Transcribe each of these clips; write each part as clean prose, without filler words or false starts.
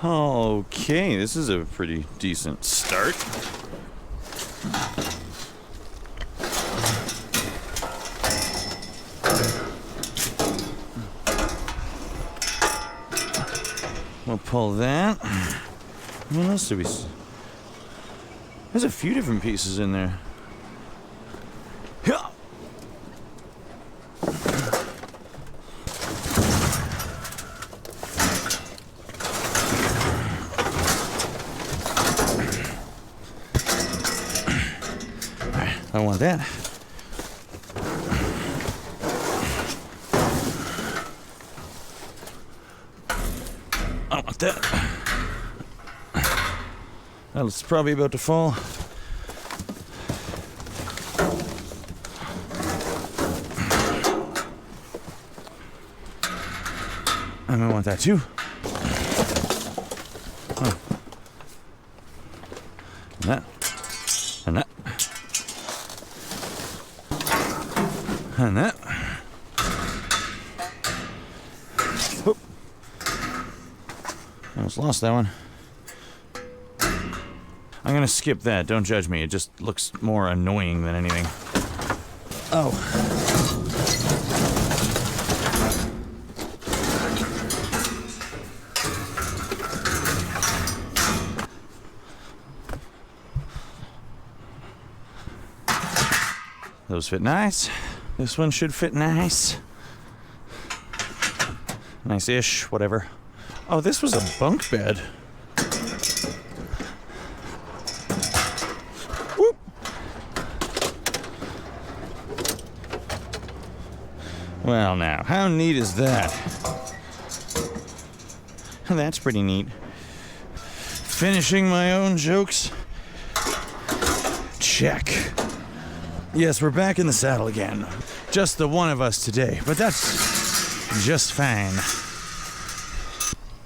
Okay, this is a pretty decent start. We'll pull that. What else do we see? There's a few different pieces in there. I don't want that. I don't want that. Well, it's probably about to fall. I don't want that too. Oh. And that. And that. And that. Oop. Almost lost that one. I'm gonna skip that. Don't judge me. It just looks more annoying than anything. Oh. Those fit nice. This one should fit nice. Nice-ish, whatever. Oh, this was a bunk bed. Whoop. Well, now, how neat is that? That's pretty neat. Finishing my own jokes. Check. Yes, we're back in the saddle again. Just the one of us today, but that's just fine.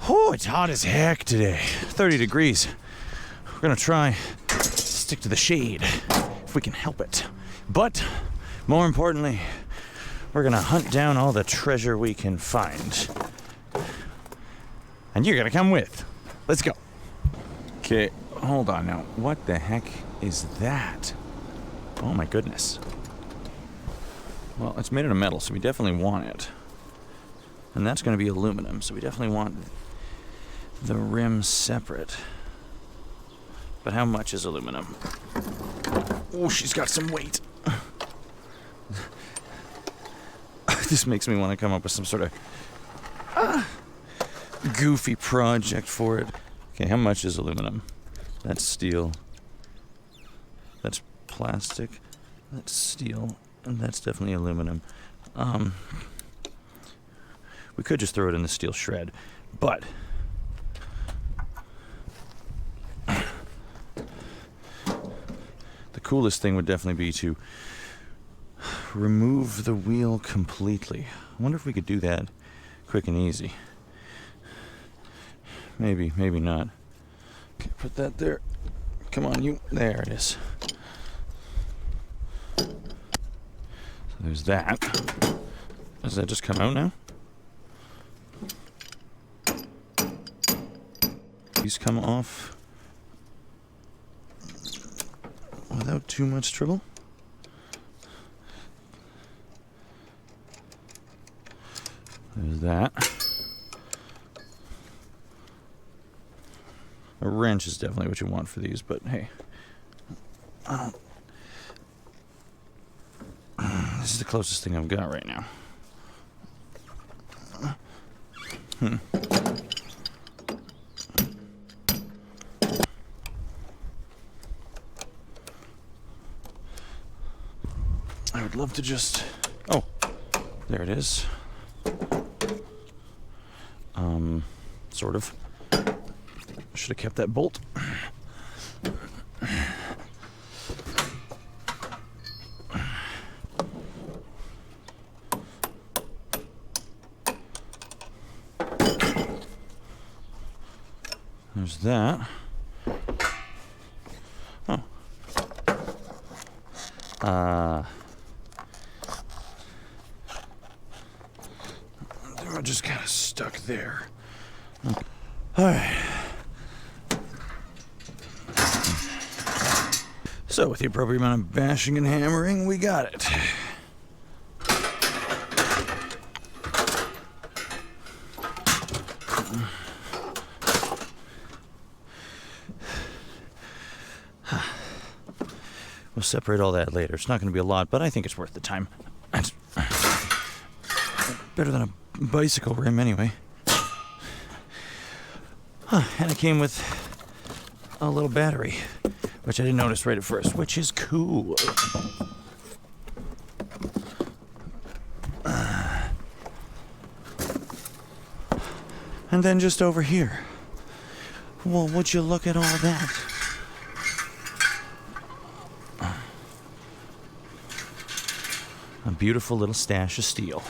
Oh, it's hot as heck today. 30 degrees. We're gonna try to stick to the shade if we can help it. But more importantly, we're gonna hunt down all the treasure we can find. And you're gonna come with. Let's go. Okay, hold on now. What the heck is that? Oh my goodness. Well, it's made out of metal, so we definitely want it. And that's going to be aluminum, so we definitely want the rim separate. But how much is aluminum? Oh, she's got some weight. This makes me want to come up with some sort of goofy project for it. Okay, how much is aluminum? That's steel. That's plastic, that's steel, and that's definitely aluminum. We could just throw it in the steel shred, but the coolest thing would definitely be to remove the wheel completely. I wonder if we could do that quick and easy. Maybe, maybe not. Okay, put that there. Come on, you. There it is. There's that. Does that just come out now? These come off without too much trouble. There's that. A wrench is definitely what you want for these, but hey. This is the closest thing I've got right now. I would love to just... Oh, there it is. Sort of. Should have kept that bolt. There's that. Oh. They were just kind of stuck there. Okay. All right. So with the appropriate amount of bashing and hammering, we got it. We'll separate all that later. It's not going to be a lot, but I think it's worth the time. It's better than a bicycle rim anyway. And it came with a little battery, which I didn't notice right at first, which is cool. And then just over here. Well, would you look at all that? A beautiful little stash of steel.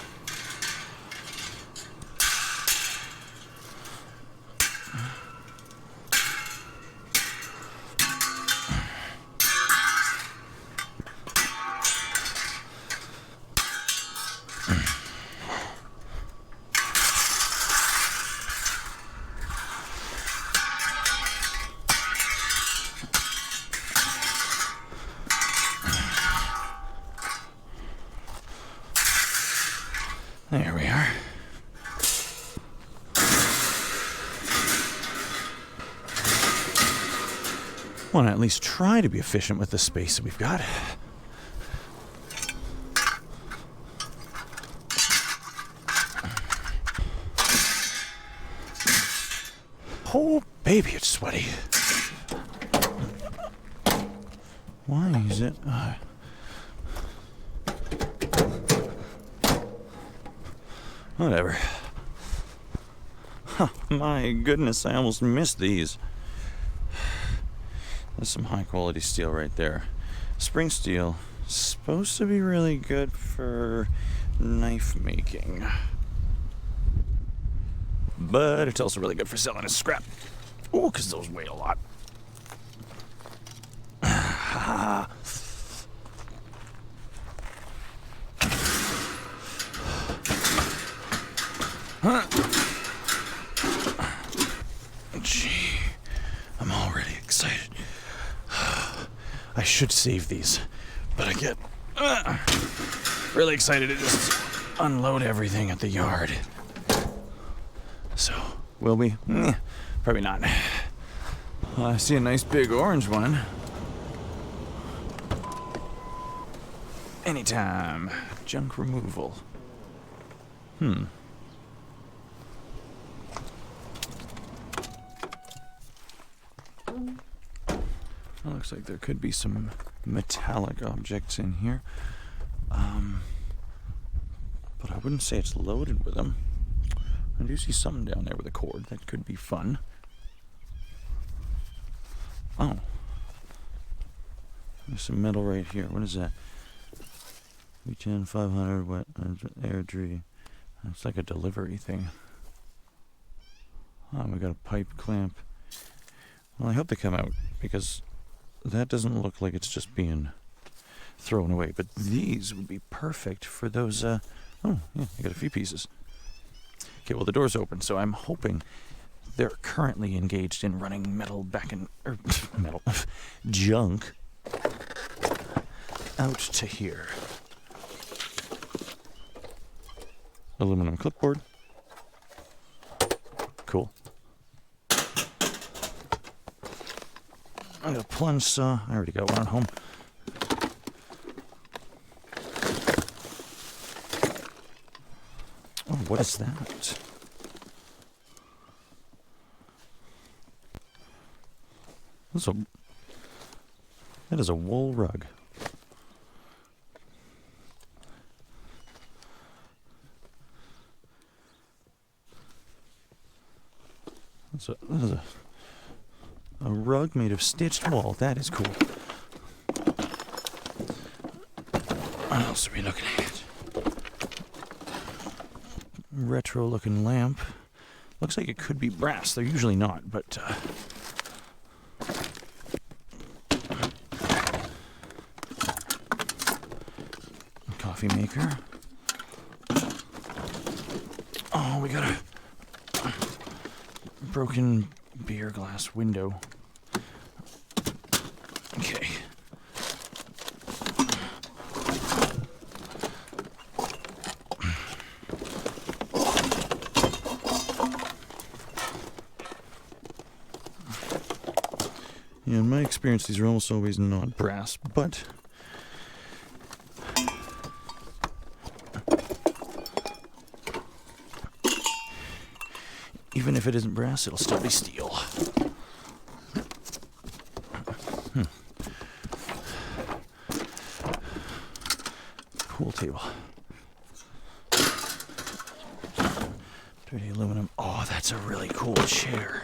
There we are. Want to at least try to be efficient with the space that we've got. Oh, baby, it's sweaty. Why is it? Whatever. Huh, my goodness, I almost missed these. That's some high quality steel right there. Spring steel, supposed to be really good for knife making. But it's also really good for selling as scrap. Oh, because those weigh a lot. Gee, I'm already excited. I should save these, but I get really excited to just unload everything at the yard. So, will we? Probably not. I see a nice big orange one. Anytime. Junk removal. Looks like there could be some metallic objects in here. But I wouldn't say it's loaded with them. I do see something down there with a cord. That could be fun. Oh. There's some metal right here. What is that? V10 500 wet air tree. It's like a delivery thing. Oh, we got a pipe clamp. Well, I hope they come out, because that doesn't look like it's just being thrown away. But these would be perfect for those, oh, yeah, I got a few pieces. Okay, well, the door's open, so I'm hoping they're currently engaged in running metal back in, or metal, junk out to here. Aluminum clipboard. Cool. I got a plunge saw. I already got one at home. Oh, what is that? That is a wool rug. That is a rug made of stitched wool. That is cool. What else are we looking at? Retro looking lamp. Looks like it could be brass. They're usually not, but coffee maker. Oh, we got a broken beer glass window. Okay. Yeah, in my experience, these are almost always not brass, but even if it isn't brass, it'll still be steel. Pool table. Dirty aluminum. Oh, that's a really cool chair.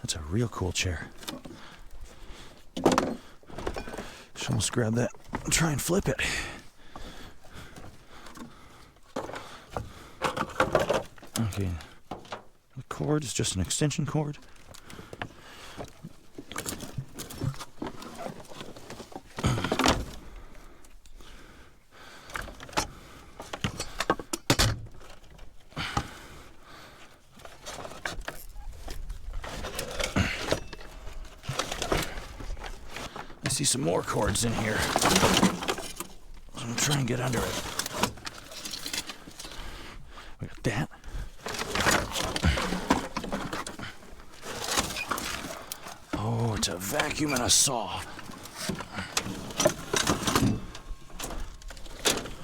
That's a real cool chair. Should almost grab that and try and flip it. Okay. The cord is just an extension cord. I see some more cords in here. So I'm trying to get under it. We got that. Oh, it's a vacuum and a saw.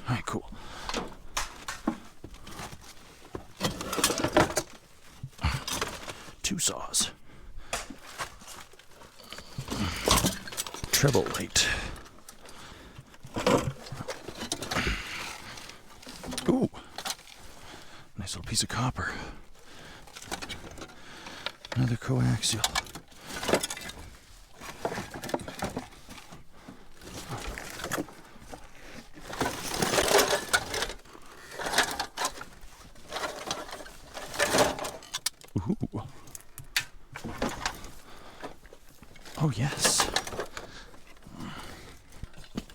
Alright, cool. Two saws. Treble light. Ooh. Nice little piece of copper. Another coaxial. Ooh. Oh, yes.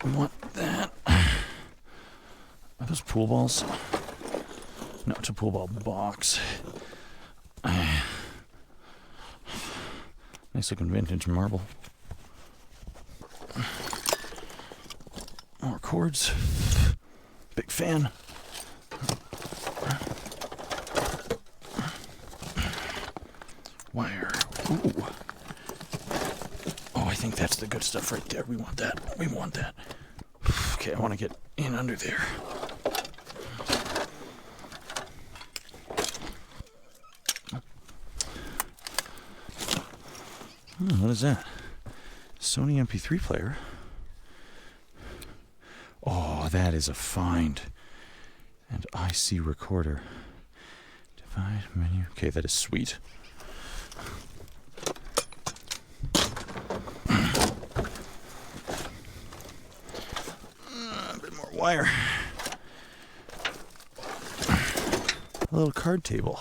We want that. Are those pool balls? No, it's a pool ball box. Nice looking vintage marble. More cords. Big fan. Wire. Ooh. Oh, I think that's the good stuff right there. We want that. We want that. Okay, I want to get in under there. What is that? Sony MP3 player. Oh, that is a find. And IC recorder. Divide menu. Okay, that is sweet. A bit more wire. A little card table.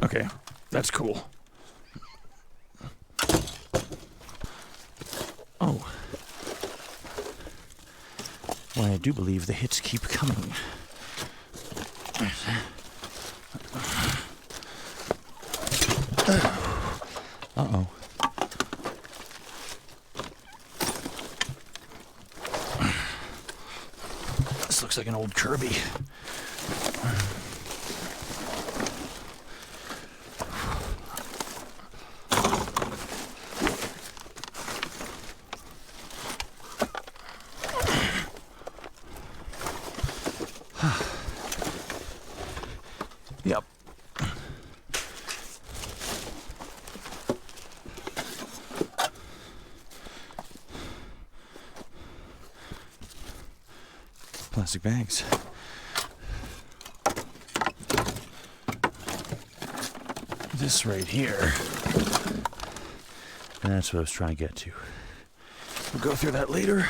Okay, that's cool. Oh. Why, I do believe the hits keep coming. Uh-oh. This looks like an old Kirby. Yep. Plastic bags. This right here. That's what I was trying to get to. We'll go through that later.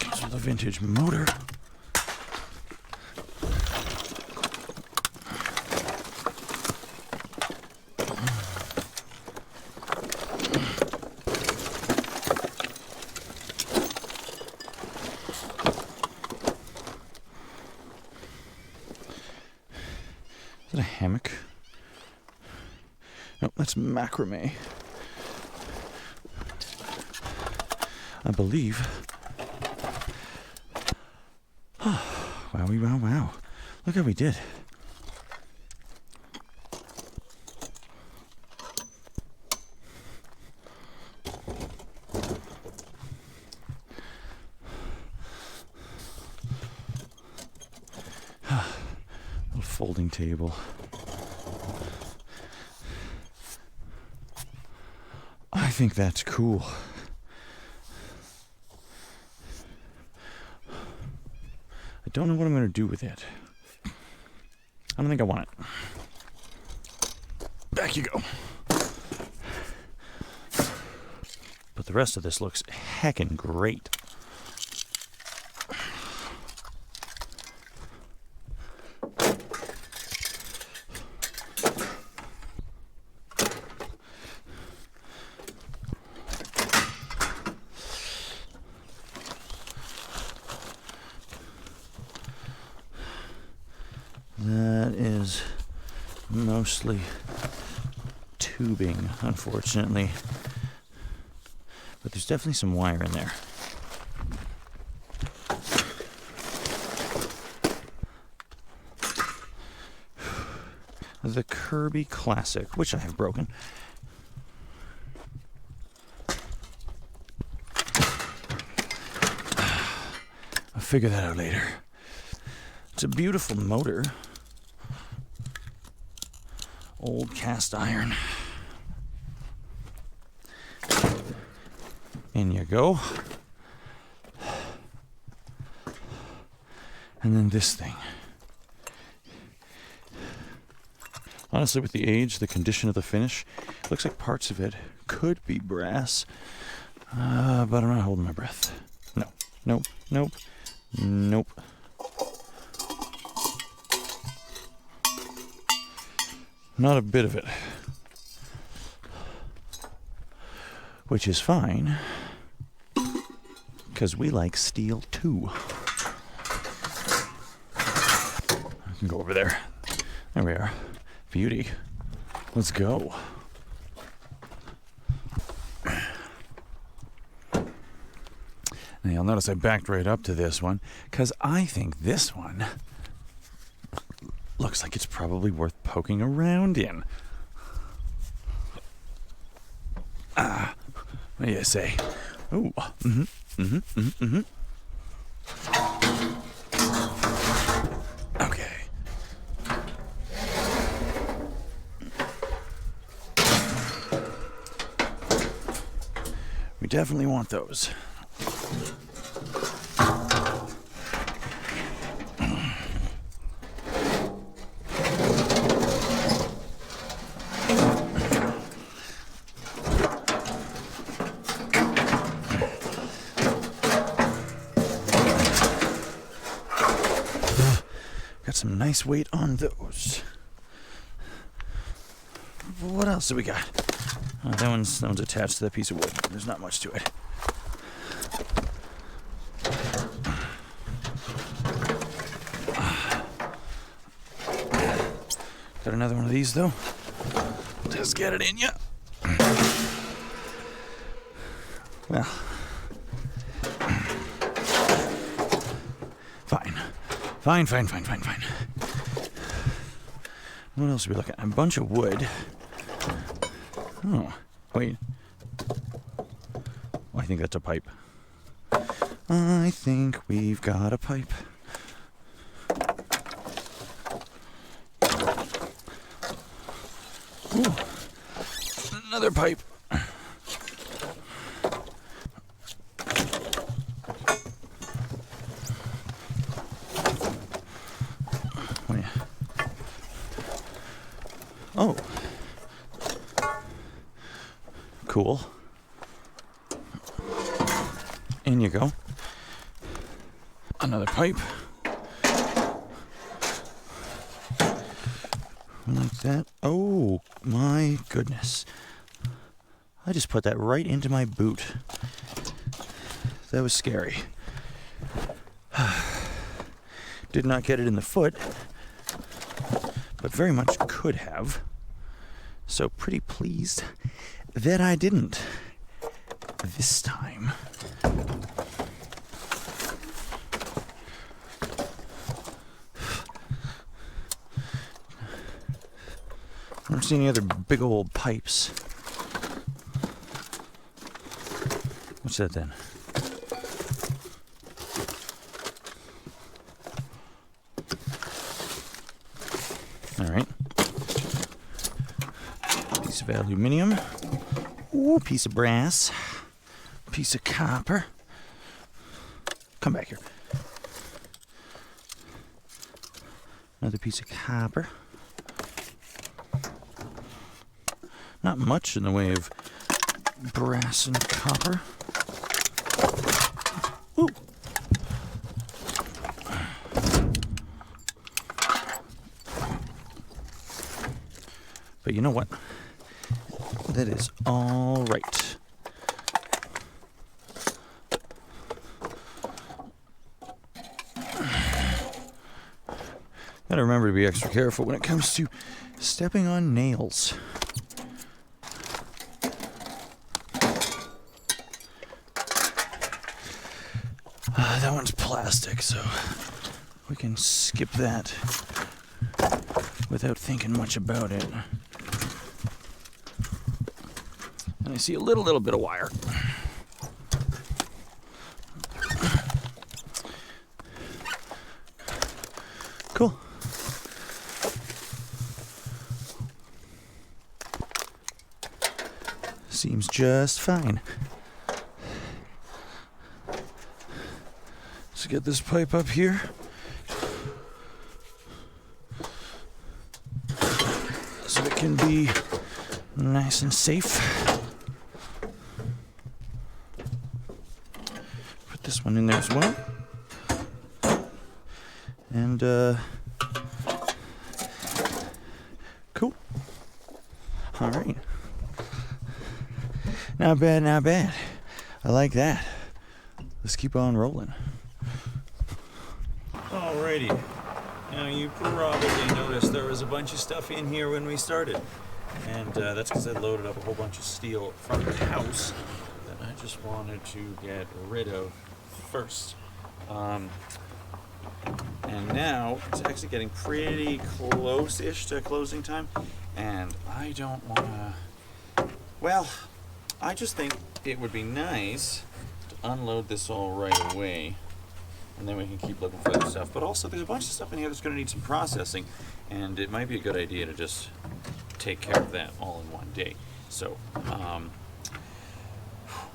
Comes with a vintage motor. Is that a hammock? No, that's macrame. I believe. Wowie, wow, wow. Look how we did. Little folding table. I think that's cool. I don't know what I'm going to do with it. I don't think I want it. Back you go. But the rest of this looks heckin' great. That is mostly tubing, unfortunately. But there's definitely some wire in there. The Kirby Classic, which I have broken. I'll figure that out later. It's a beautiful motor. Old cast iron. In you go. And then this thing. Honestly, with the age, the condition of the finish, looks like parts of it could be brass. But I'm not holding my breath. No. Nope. Nope. Nope. Not a bit of it. Which is fine, because we like steel too. I can go over there. There we are. Beauty. Let's go. Now you'll notice I backed right up to this one, because I think this one looks like it's probably worth poking around in. What do you say? Ooh. Okay. We definitely want those. Some nice weight on those. What else do we got? That one's attached to that piece of wood. There's not much to it. Got another one of these though. Just get it in ya. Well, fine. What else are we looking at? A bunch of wood. Oh, wait. Oh, I think that's a pipe. I think we've got a pipe. Ooh, another pipe. Oh. Cool. In you go. Another pipe. Like that. Oh my goodness. I just put that right into my boot. That was scary. Did not get it in the foot, but very much could have. So pretty pleased that I didn't this time. I don't see any other big old pipes. What's that then? All right. Piece of aluminium. Ooh, piece of brass. Piece of copper. Come back here. Another piece of copper. Not much in the way of brass and copper. Ooh. But you know what? That is all right. Gotta remember to be extra careful when it comes to stepping on nails. That one's plastic, so we can skip that without thinking much about it. And I see a little bit of wire. Cool. Seems just fine. Let's get this pipe up here. So it can be nice and safe. Put this one in there as well. And, cool. All right. Not bad, not bad. I like that. Let's keep on rolling. Alrighty. Now you probably noticed there was a bunch of stuff in here when we started. And that's because I loaded up a whole bunch of steel from the house that I just wanted to get rid of first. And now it's actually getting pretty close-ish to closing time. And I don't want to... Well, I just think it would be nice to unload this all right away. And then we can keep looking for other stuff. But also, there's a bunch of stuff in here that's going to need some processing. And it might be a good idea to just take care of that all in one day. So, I'm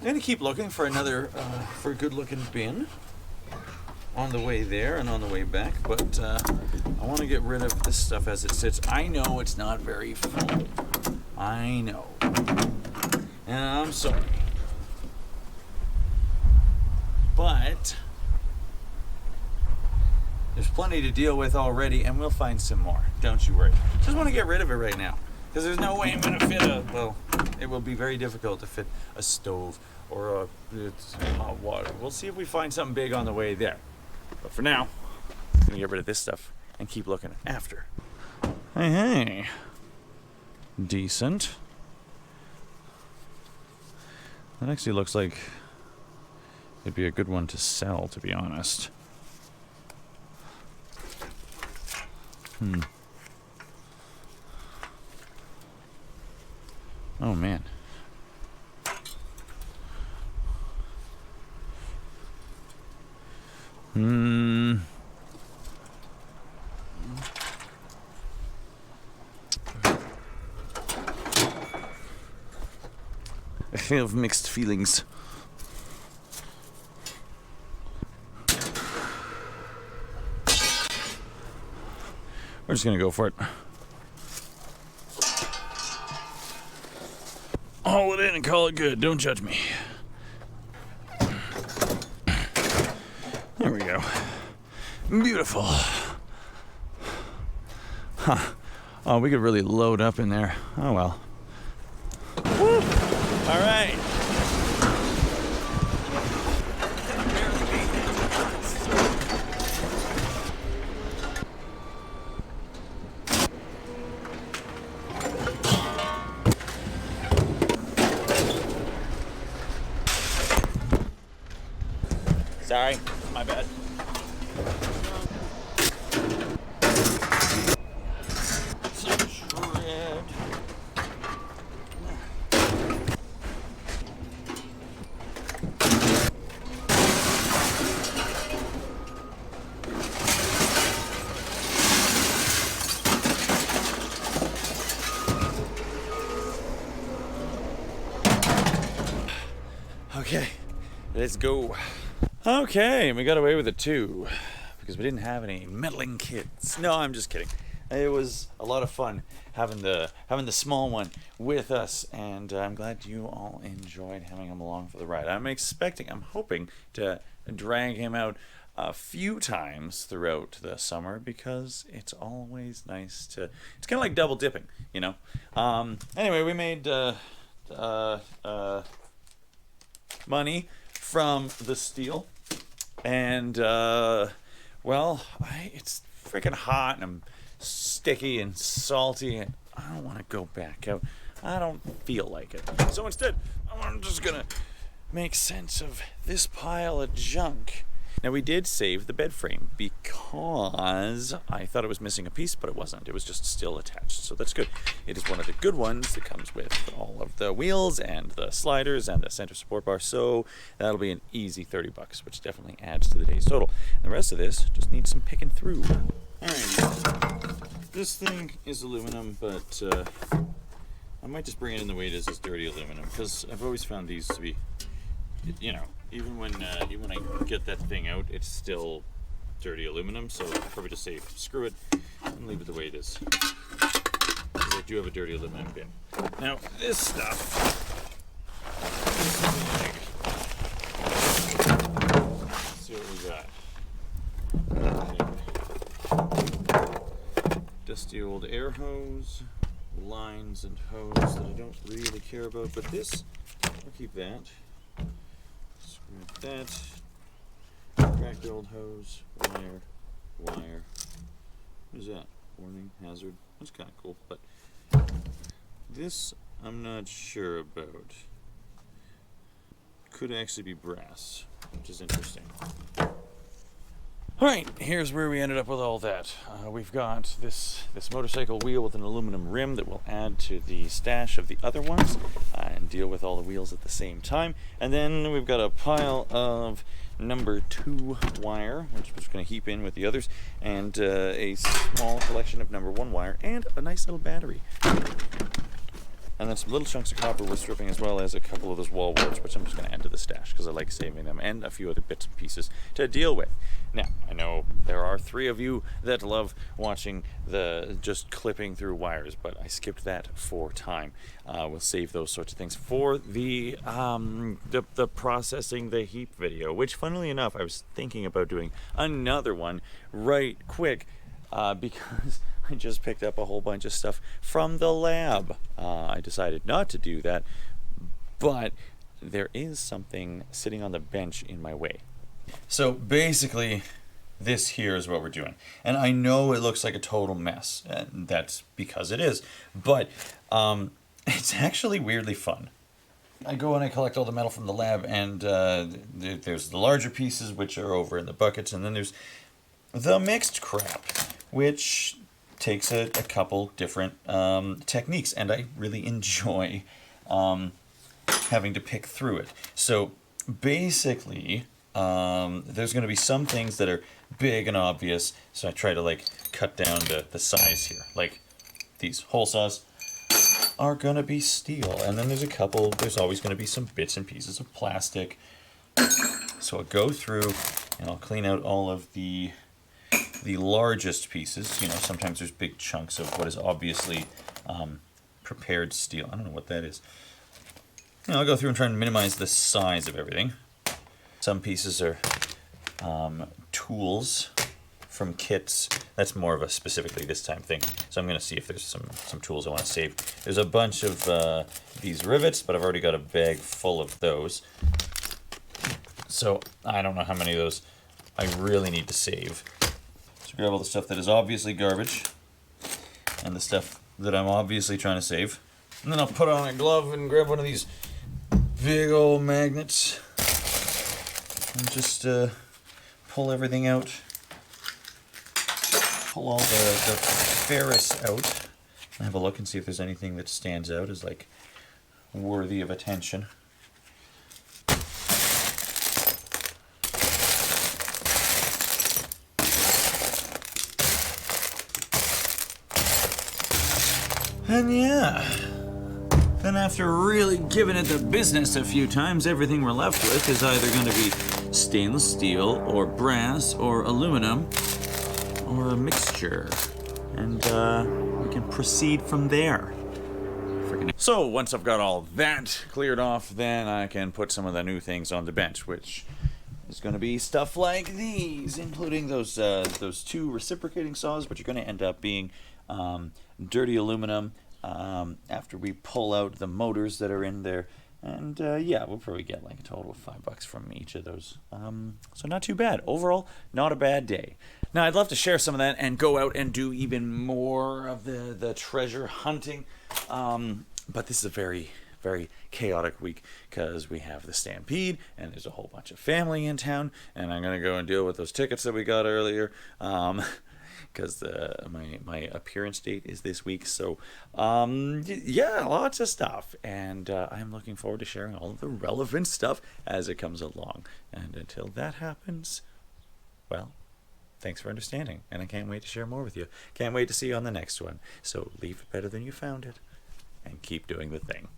going to keep looking for another, for a good-looking bin on the way there and on the way back. But I want to get rid of this stuff as it sits. I know it's not very full. I know. And I'm sorry. But there's plenty to deal with already, and we'll find some more. Don't you worry. Just want to get rid of it right now. Because there's no way I'm going to fit well, it will be very difficult to fit a stove or a hot water. We'll see if we find something big on the way there. But for now, I'm going to get rid of this stuff and keep looking after. Hey. Decent. That actually looks like it'd be a good one to sell, to be honest. Oh, man. I have mixed feelings. We're just gonna go for it. Haul it in and call it good. Don't judge me. There we go. Beautiful. Huh. Oh, we could really load up in there. Oh well. Woo! All right. Sorry, my bad. Some shred. Let's go. Okay, we got away with it too, because we didn't have any meddling kids. No, I'm just kidding. It was a lot of fun having the small one with us, and I'm glad you all enjoyed having him along for the ride. I'm hoping to drag him out a few times throughout the summer, because it's always nice to, it's kind of like double dipping, you know. Anyway, we made money from the steel, and well, it's freaking hot, and I'm sticky and salty, and I don't want to go back out. I don't feel like it. So instead, I'm just gonna make sense of this pile of junk. Now, we did save the bed frame because I thought it was missing a piece, but it wasn't. It was just still attached, so that's good. It is one of the good ones that comes with all of the wheels and the sliders and the center support bar, so that'll be an easy $30, which definitely adds to the day's total. And the rest of this just needs some picking through. Alright, this thing is aluminum, but I might just bring it in the way it is as dirty aluminum, because I've always found these to be, you know, even when I get that thing out, it's still dirty aluminum, so I'll probably just say screw it and leave it the way it is, because I do have a dirty aluminum bin. Now, this stuff, let's see what we got. Okay. Dusty old air hose, lines and hose that I don't really care about, but this, I'll keep that. Screw that. Cracked old hose, wire. What is that? Warning, hazard. That's kind of cool, but this I'm not sure about. Could actually be brass, which is interesting. Alright, here's where we ended up with all that. We've got this motorcycle wheel with an aluminum rim that will add to the stash of the other ones and deal with all the wheels at the same time. And then we've got a pile of number 2 wire, which we're going to heap in with the others, and a small collection of number 1 wire, and a nice little battery. And then some little chunks of copper we're stripping, as well as a couple of those wall warts, which I'm just going to add to the stash because I like saving them, and a few other bits and pieces to deal with. Now, I know there are 3 of you that love watching the just clipping through wires, but I skipped that for time. We'll save those sorts of things for the processing the heap video, which, funnily enough, I was thinking about doing another one right quick because I just picked up a whole bunch of stuff from the lab. I decided not to do that, but there is something sitting on the bench in my way. So basically, this here is what we're doing. And I know it looks like a total mess, and that's because it is, but it's actually weirdly fun. I go and I collect all the metal from the lab, and there's the larger pieces, which are over in the buckets, and then there's the mixed crap, which takes a couple different techniques, and I really enjoy having to pick through it. So basically, there's going to be some things that are big and obvious, so I try to like cut down the size here. Like these hole saws are going to be steel, and then there's always going to be some bits and pieces of plastic. So I'll go through and I'll clean out all of the largest pieces. You know, sometimes there's big chunks of what is obviously prepared steel. I don't know what that is. You know, I'll go through and try and minimize the size of everything. Some pieces are tools from kits. That's more of a specifically this time thing. So I'm going to see if there's some tools I want to save. There's a bunch of these rivets, but I've already got a bag full of those. So I don't know how many of those I really need to save. So grab all the stuff that is obviously garbage and the stuff that I'm obviously trying to save. And then I'll put on a glove and grab one of these big old magnets and just pull everything out. Pull all the ferrous out and have a look and see if there's anything that stands out as like worthy of attention. And yeah, Then after really giving it the business a few times, everything we're left with is either going to be stainless steel or brass or aluminum or a mixture. And we can proceed from there. So once I've got all that cleared off, then I can put some of the new things on the bench, which is going to be stuff like these, including those 2 reciprocating saws, which are going to end up being dirty aluminum after we pull out the motors that are in there. And yeah, we'll probably get like a total of $5 from each of those. So not too bad. Overall, not a bad day. Now, I'd love to share some of that and go out and do even more of the treasure hunting. But this is a very, very chaotic week because we have the Stampede and there's a whole bunch of family in town. And I'm going to go and deal with those tickets that we got earlier. Because my appearance date is this week. So, yeah, lots of stuff. And I'm looking forward to sharing all of the relevant stuff as it comes along. And until that happens, well, thanks for understanding. And I can't wait to share more with you. Can't wait to see you on the next one. So leave it better than you found it. And keep doing the thing.